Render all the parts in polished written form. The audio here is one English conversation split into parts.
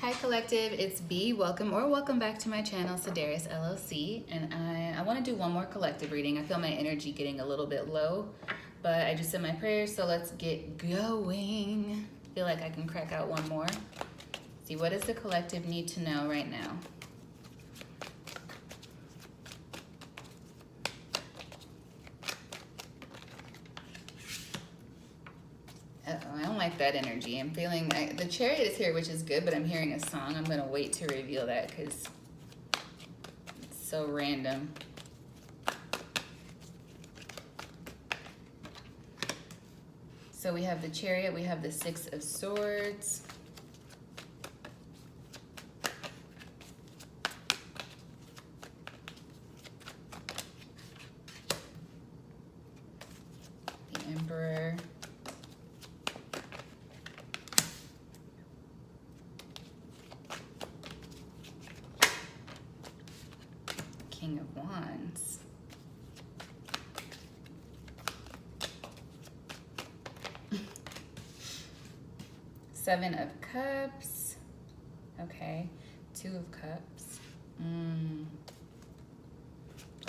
Hi Collective, it's B. Welcome back to my channel, Sedaris LLC. And I want to do one more collective reading. I feel my energy getting a little bit low, but I just said my prayers, so let's get going. Feel like I can crack out one more. See, what does the collective need to know right now? Uh-oh, I don't like that energy. I'm feeling, the Chariot is here, which is good, but I'm hearing a song. I'm going to wait to reveal that because it's so random. So we have the Chariot, we have the Six of Swords. The Emperor. King of Wands. Seven of Cups. Okay. Two of Cups.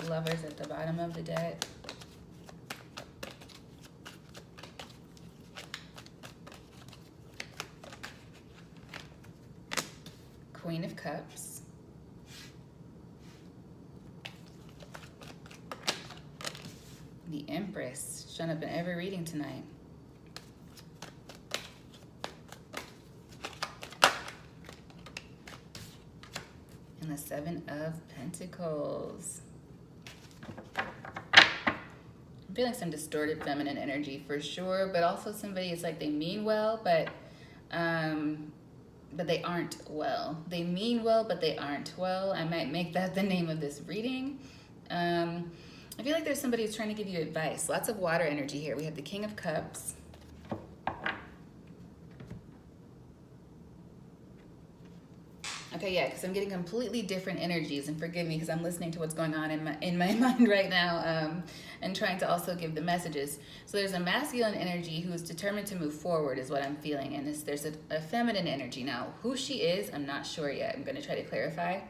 Lovers at the bottom of the deck. Queen of Cups. The Empress, showing up in every reading tonight. And the Seven of Pentacles. I'm feeling some distorted feminine energy for sure, but also somebody, it's like they mean well, but they aren't well. They mean well, but they aren't well. I might make that the name of this reading. I feel like there's somebody who's trying to give you advice. Lots of water energy here. We have the King of Cups. Okay, yeah, because I'm getting completely different energies, and forgive me because I'm listening to what's going on in my mind right now, and trying to also give the messages. So there's a masculine energy who is determined to move forward is what I'm feeling, and there's a feminine energy. Now, who she is, I'm not sure yet. I'm going to try to clarify.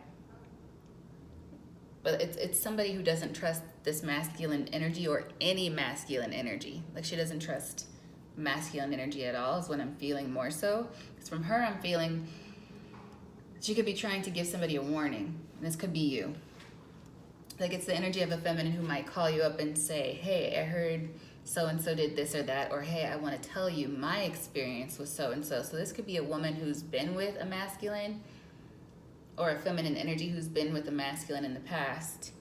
But it's somebody who doesn't trust this masculine energy or any masculine energy. Like she doesn't trust masculine energy at all is what I'm feeling more so. Because from her, I'm feeling she could be trying to give somebody a warning. And this could be you. Like it's the energy of a feminine who might call you up and say, hey, I heard so-and-so did this or that. Or, hey, I want to tell you my experience with so-and-so. So this could be a woman who's been with a masculine or a feminine energy who's been with a masculine in the past.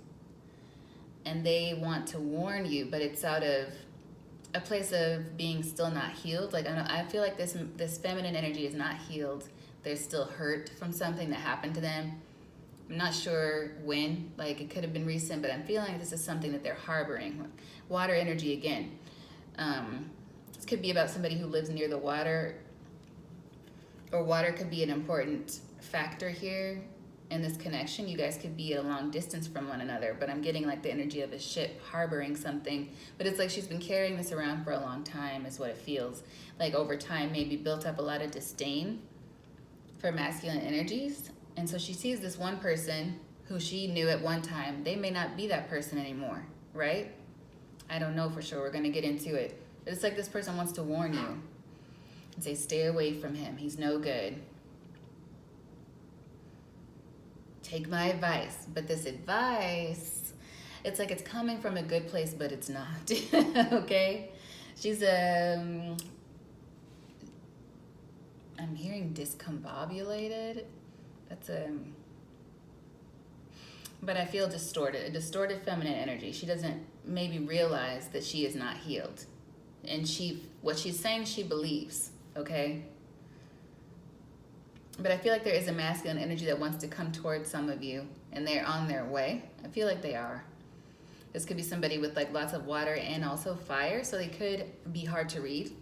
And they want to warn you, but it's out of a place of being still not healed. Like I feel like this feminine energy is not healed. There's still hurt from something that happened to them. I'm not sure when, like it could have been recent, but I'm feeling like this is something that they're harboring. Water energy again. This could be about somebody who lives near the water, or water could be an important factor here in this connection. You guys could be at a long distance from one another, but I'm getting like the energy of a ship harboring something, but it's like she's been carrying this around for a long time is what it feels like. Over time maybe built up a lot of disdain for masculine energies, and so she sees this one person who she knew at one time. They may not be that person anymore, right? I don't know for sure. We're going to get into it, but it's like this person wants to warn you and say, stay away from him. He's no good. Take my advice. But this advice, it's like it's coming from a good place, but it's not. Okay? She's I'm hearing discombobulated. That's but I feel distorted, a distorted feminine energy. She doesn't maybe realize that she is not healed. And what she's saying she believes, okay? But I feel like there is a masculine energy that wants to come towards some of you, and they're on their way. I feel like they are. This could be somebody with like lots of water and also fire, so they could be hard to read.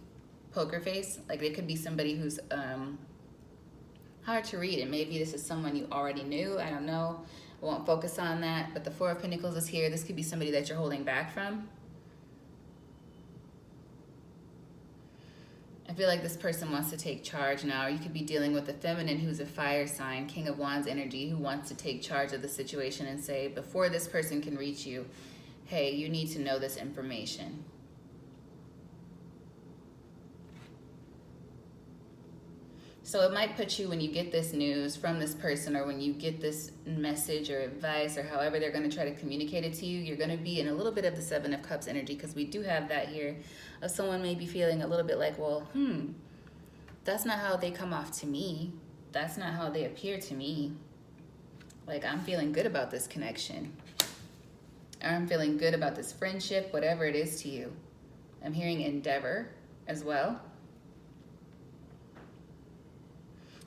Poker face, like they could be somebody who's hard to read, and maybe this is someone you already knew. I don't know. I won't focus on that, but the Four of Pentacles is here. This could be somebody that you're holding back from. I feel like this person wants to take charge now. Or you could be dealing with a feminine who's a fire sign, King of Wands energy, who wants to take charge of the situation and say, before this person can reach you, hey, you need to know this information. So it might put you, when you get this news from this person, or when you get this message or advice, or however they're going to try to communicate it to you, you're going to be in a little bit of the Seven of Cups energy, because we do have that here of someone maybe feeling a little bit like, well, that's not how they come off to me. That's not how they appear to me. Like, I'm feeling good about this connection. Or I'm feeling good about this friendship, whatever it is to you. I'm hearing endeavor as well.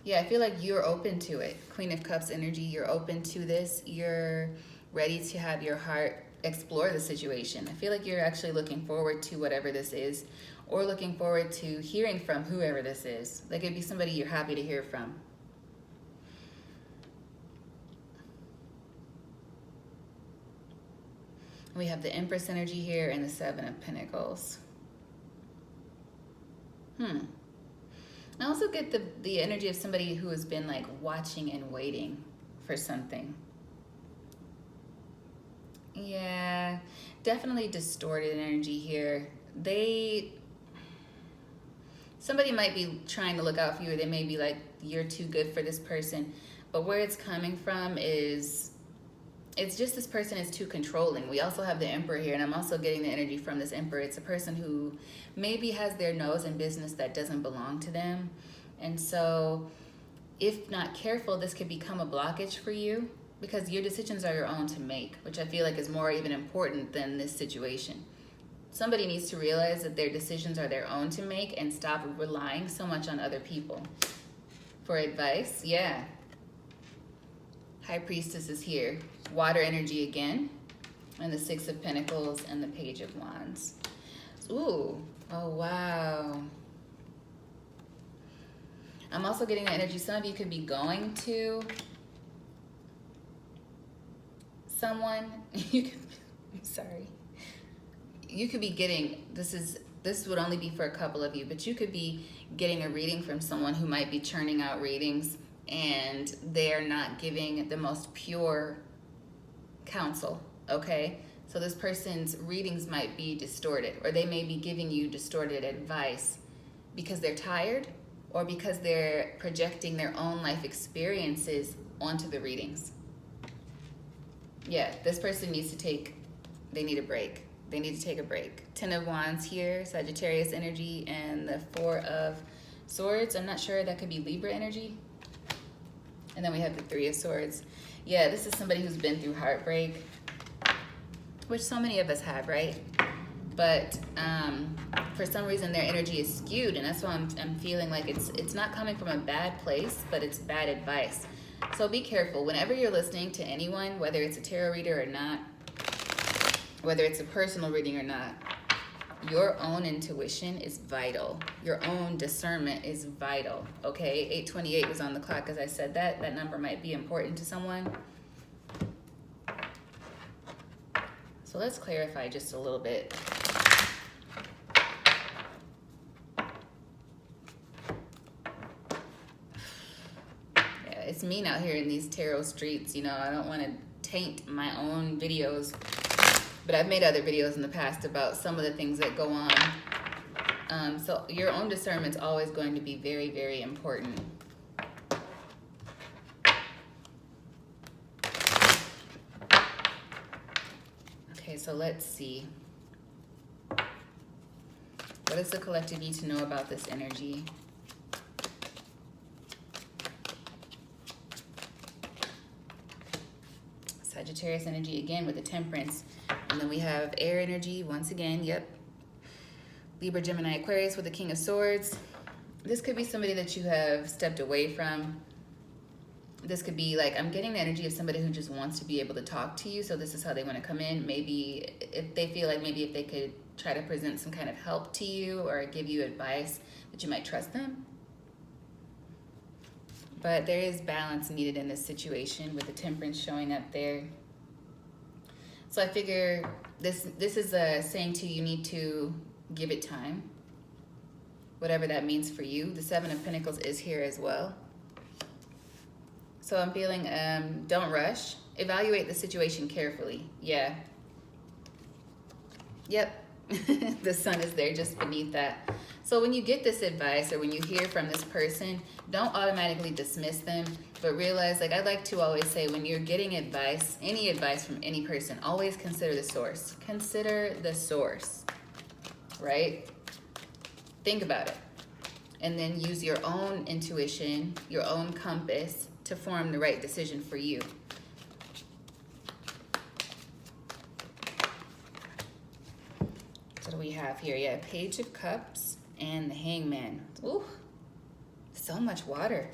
Yeah, I feel like you're open to it. Queen of Cups energy, you're open to this. You're ready to have your heart explore the situation. I feel like you're actually looking forward to whatever this is, or looking forward to hearing from whoever this is. Like, it'd be somebody you're happy to hear from. We have the Empress energy here and the Seven of Pentacles. I also get the energy of somebody who has been like watching and waiting for something. Yeah, definitely distorted energy here. Somebody might be trying to look out for you. They may be like, you're too good for this person. But where it's coming from is, it's just this person is too controlling. We also have the Emperor here, and I'm also getting the energy from this Emperor. It's a person who maybe has their nose in business that doesn't belong to them. And so if not careful, this could become a blockage for you, because your decisions are your own to make, which I feel like is more even important than this situation. Somebody needs to realize that their decisions are their own to make and stop relying so much on other people for advice. Yeah. High Priestess is here. Water energy again. And the Six of Pentacles and the Page of Wands. Ooh. Oh, wow. I'm also getting the energy. Some of you could be going to someone. Sorry. You could be getting, this would only be for a couple of you, but you could be getting a reading from someone who might be churning out readings, and they're not giving the most pure counsel, okay? So this person's readings might be distorted, or they may be giving you distorted advice because they're tired, or because they're projecting their own life experiences onto the readings. Yeah, this person needs to they need a break. They need to take a break. Ten of Wands here, Sagittarius energy, and the Four of Swords. I'm not sure, that could be Libra energy. And then we have the Three of Swords. Yeah, this is somebody who's been through heartbreak, which so many of us have, right? But for some reason their energy is skewed, and that's why I'm feeling like it's not coming from a bad place, but it's bad advice. So be careful whenever you're listening to anyone, whether it's a tarot reader or not, whether it's a personal reading or not. Your own intuition is vital. Your own discernment is vital, okay? 8:28 was on the clock as I said that. That number might be important to someone. So let's clarify just a little bit. Yeah, it's mean out here in these tarot streets. You know, I don't want to taint my own videos, but I've made other videos in the past about some of the things that go on. So your own discernment's always going to be very, very important. Okay, so let's see. What does the collective need to know about this energy? Sagittarius energy again with the Temperance. And then we have air energy once again, yep. Libra, Gemini, Aquarius with the King of Swords. This could be somebody that you have stepped away from. This could be like, I'm getting the energy of somebody who just wants to be able to talk to you. So this is how they want to come in. Maybe if they feel like maybe if they could try to present some kind of help to you or give you advice, that you might trust them. But there is balance needed in this situation with the Temperance showing up there. So I figure this is saying to you, you need to give it time. whatever that means for you. The Seven of Pentacles is here as well. So I'm feeling, don't rush. Evaluate the situation carefully. Yeah. Yep. The sun is there just beneath that. So when you get this advice or when you hear from this person, don't automatically dismiss them, but realize, like I like to always say, when you're getting advice, any advice from any person, always consider the source. Consider the source, right? Think about it. And then use your own intuition, your own compass to form the right decision for you. What do we have here? Yeah, Page of Cups and the Hangman. Ooh, so much water.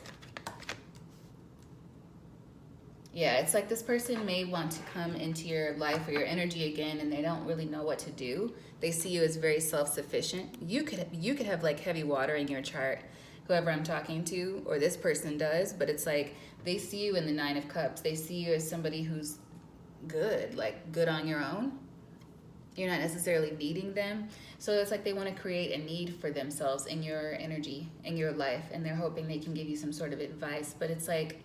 Yeah, it's like this person may want to come into your life or your energy again, and they don't really know what to do. They see you as very self-sufficient. You could have like heavy water in your chart, whoever I'm talking to, or this person does, but it's like they see you in the Nine of Cups. They see you as somebody who's good, like good on your own. You're not necessarily needing them. So it's like they want to create a need for themselves in your energy, in your life, and they're hoping they can give you some sort of advice. But it's like,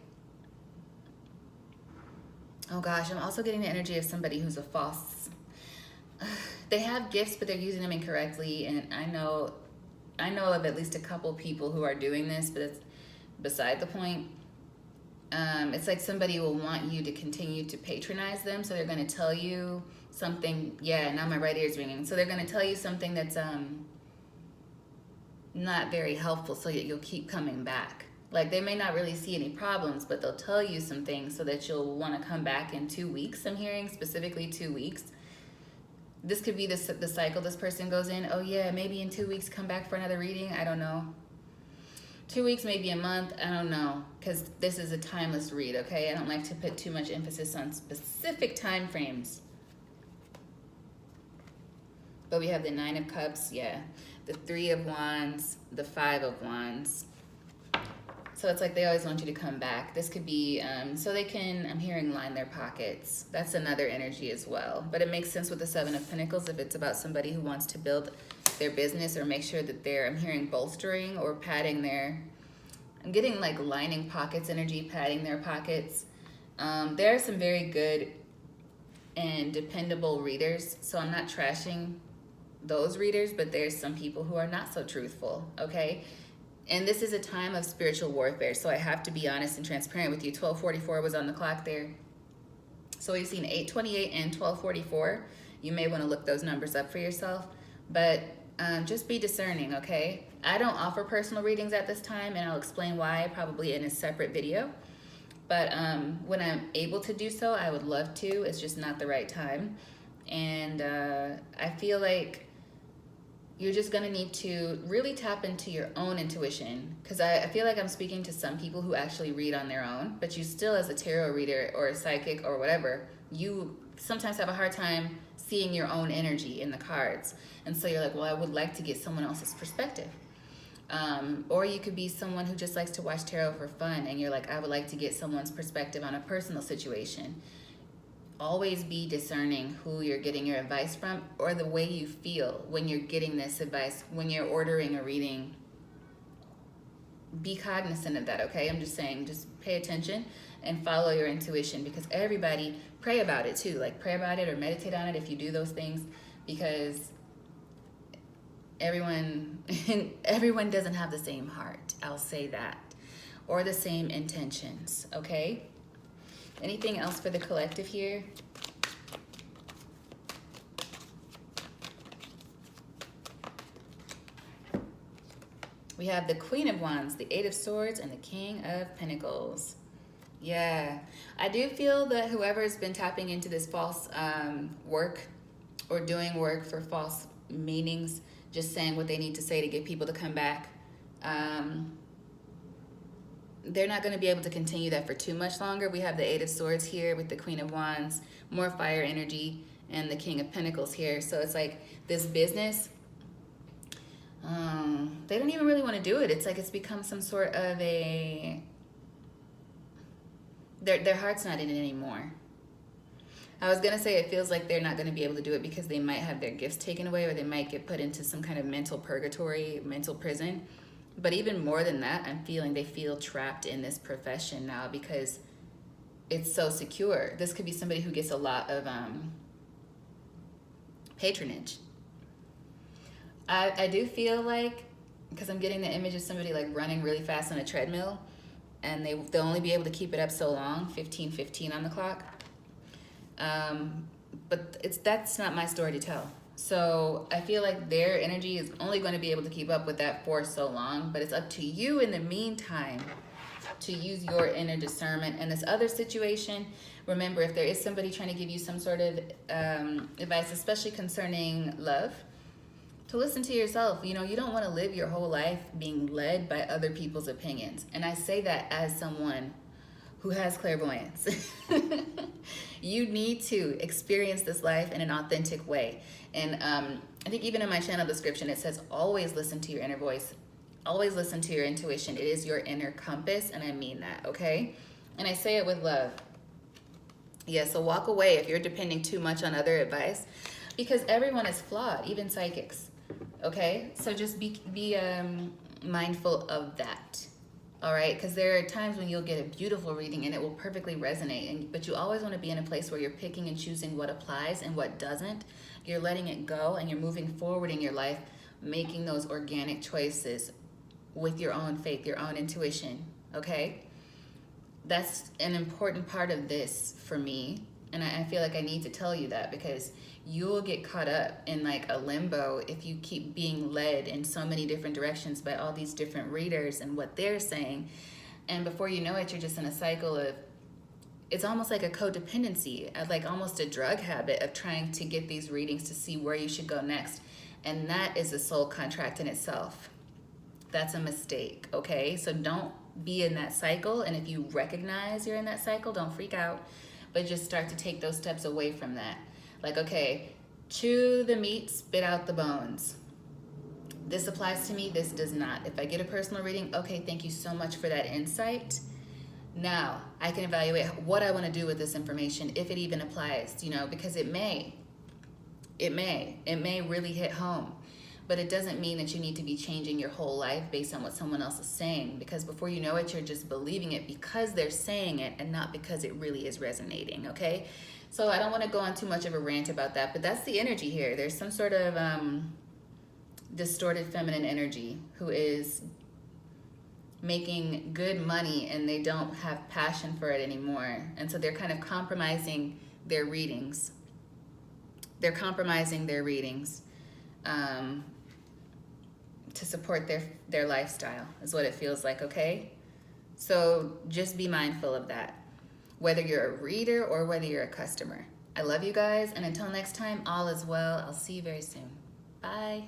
oh gosh, I'm also getting the energy of somebody who's a false. They have gifts, but they're using them incorrectly. And I know of at least a couple people who are doing this, but it's beside the point. It's like somebody will want you to continue to patronize them. So they're going to tell you something. Yeah, now my right ear's ringing. So they're going to tell you something that's not very helpful, so that you'll keep coming back. Like they may not really see any problems, but they'll tell you some things so that you'll want to come back in 2 weeks. I'm hearing specifically 2 weeks. This could be the cycle this person goes in. Oh yeah, maybe in 2 weeks come back for another reading. I don't know. 2 weeks, maybe a month. I don't know, because this is a timeless read, okay? I don't like to put too much emphasis on specific time frames. But we have the Nine of Cups, yeah. The Three of Wands, the Five of Wands. So it's like they always want you to come back. This could be, so they can, I'm hearing, line their pockets. That's another energy as well. But it makes sense with the Seven of Pentacles if it's about somebody who wants to build their business or make sure that they're, I'm hearing, bolstering or padding their, I'm getting like lining pockets energy, padding their pockets. There are some very good and dependable readers, so I'm not trashing those readers, but there's some people who are not so truthful, okay? And this is a time of spiritual warfare, so I have to be honest and transparent with you. 1244 was on the clock there. So we've seen 828 and 1244. You may want to look those numbers up for yourself, but just be discerning, okay? I don't offer personal readings at this time, and I'll explain why probably in a separate video. But when I'm able to do so, I would love to. It's just not the right time. And I feel like you're just going to need to really tap into your own intuition, because I feel like I'm speaking to some people who actually read on their own, but you still, as a tarot reader or a psychic or whatever, you sometimes have a hard time seeing your own energy in the cards. And so you're like, well, I would like to get someone else's perspective. Or you could be someone who just likes to watch tarot for fun, and you're like, I would like to get someone's perspective on a personal situation. Always be discerning who you're getting your advice from, or the way you feel when you're getting this advice, when you're ordering a reading. Be cognizant of that, okay? I'm just saying, just pay attention and follow your intuition, because everybody, pray about it too. Like pray about it or meditate on it if you do those things, because everyone doesn't have the same heart, I'll say that, or the same intentions, okay? Anything else for the collective here? We have the Queen of Wands, the Eight of Swords, and the King of Pentacles. Yeah, I do feel that whoever's been tapping into this false work or doing work for false meanings, just saying what they need to say to get people to come back, they're not going to be able to continue that for too much longer. We have the Eight of Swords here with the Queen of Wands, more fire energy, and the King of Pentacles here. So it's like this business, they don't even really want to do it. It's like it's become some sort of a, their heart's not in it anymore. I was gonna say it feels like they're not gonna be able to do it because they might have their gifts taken away, or they might get put into some kind of mental purgatory, mental prison. But even more than that, I'm feeling they feel trapped in this profession now because it's so secure. This could be somebody who gets a lot of patronage. I do feel like, because I'm getting the image of somebody like running really fast on a treadmill, and they'll only be able to keep it up so long, 15:15 on the clock. But that's not my story to tell. So I feel like their energy is only going to be able to keep up with that for so long, but it's up to you in the meantime to use your inner discernment. And this other situation, remember, if there is somebody trying to give you some sort of advice, especially concerning love, to listen to yourself. You know, you don't want to live your whole life being led by other people's opinions. And I say that as someone who has clairvoyance. You need to experience this life in an authentic way. And I think even in my channel description, it says always listen to your inner voice. Always listen to your intuition. It is your inner compass, and I mean that, okay? And I say it with love. Yeah, so walk away if you're depending too much on other advice, because everyone is flawed, even psychics, okay? So just be mindful of that, all right? Because there are times when you'll get a beautiful reading and it will perfectly resonate, but you always want to be in a place where you're picking and choosing what applies and what doesn't. You're letting it go, and you're moving forward in your life, making those organic choices with your own faith, your own intuition, okay? That's an important part of this for me, and I feel like I need to tell you that, because you'll get caught up in like a limbo if you keep being led in so many different directions by all these different readers and what they're saying, and before you know it, you're just in a cycle of, it's almost like a codependency, like almost a drug habit of trying to get these readings to see where you should go next, and that is a soul contract in itself. That's a mistake, okay? So don't be in that cycle, and if you recognize you're in that cycle, don't freak out, but just start to take those steps away from that. Like, okay, chew the meat, spit out the bones. This applies to me, this does not. If I get a personal reading, okay, thank you so much for that insight. Now I can evaluate what I want to do with this information, if it even applies, you know, because it may really hit home. But it doesn't mean that you need to be changing your whole life based on what someone else is saying, because before you know it, you're just believing it because they're saying it and not because it really is resonating, okay? So I don't want to go on too much of a rant about that, but that's the energy here. There's some sort of distorted feminine energy who is making good money, and they don't have passion for it anymore. And so they're kind of compromising their readings. To support their lifestyle is what it feels like, okay? So just be mindful of that, whether you're a reader or whether you're a customer. I love you guys, and until next time, all is well. I'll see you very soon. Bye.